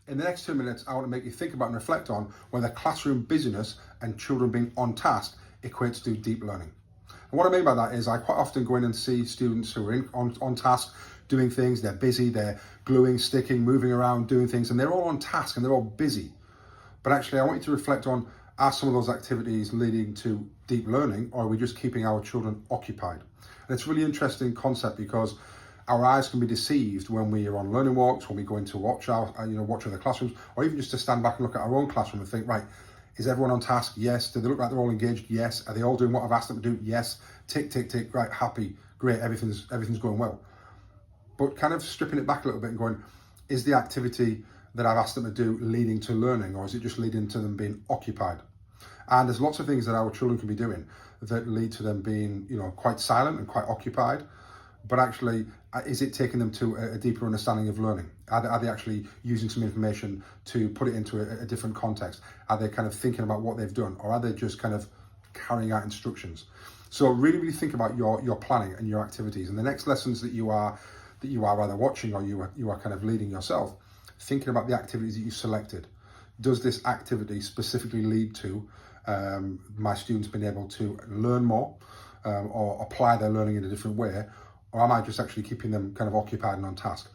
In the next 2 minutes, I want to make you think about and reflect on whether classroom busyness and children being on task equates to deep learning. And what I mean by that is I quite often go in and see students who are on task, doing things, they're busy, they're gluing, sticking, moving around, doing things, and they're all on task and they're all busy. But actually, I want you to reflect on, are some of those activities leading to deep learning, or are we just keeping our children occupied? And it's a really interesting concept because our eyes can be deceived when we are on learning walks, when we go in to watch other classrooms, or even just to stand back and look at our own classroom and think, right, is everyone on task? Yes. Do they look like they're all engaged? Yes. Are they all doing what I've asked them to do? Yes. Tick, tick, tick. Right, happy, great, everything's going well. But kind of stripping it back a little bit and going, is the activity that I've asked them to do leading to learning, or is it just leading to them being occupied? And there's lots of things that our children can be doing that lead to them being, quite silent and quite occupied. But actually, is it taking them to a deeper understanding of learning? Are they actually using some information to put it into a different context? Are they kind of thinking about what they've done, or are they just kind of carrying out instructions? So really, really think about your planning and your activities. And the next lessons that you are either watching or you are kind of leading yourself, thinking about the activities that you selected. Does this activity specifically lead to my students being able to learn more or apply their learning in a different way? Or am I just actually keeping them kind of occupied and on task?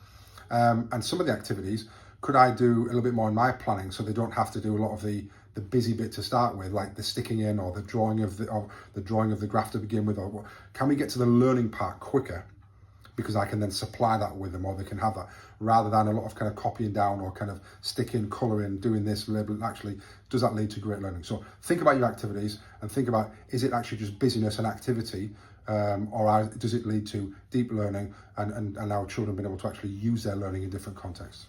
And some of the activities, could I do a little bit more in my planning so they don't have to do a lot of the busy bit to start with, like the sticking in or the drawing of the graph to begin with? Or can we get to the learning part quicker? Because I can then supply that with them, or they can have that, rather than a lot of kind of copying down or kind of sticking, colouring, doing this, labeling. Actually, does that lead to great learning? So think about your activities and think about, is it actually just busyness and activity, or does it lead to deep learning and our children being able to actually use their learning in different contexts?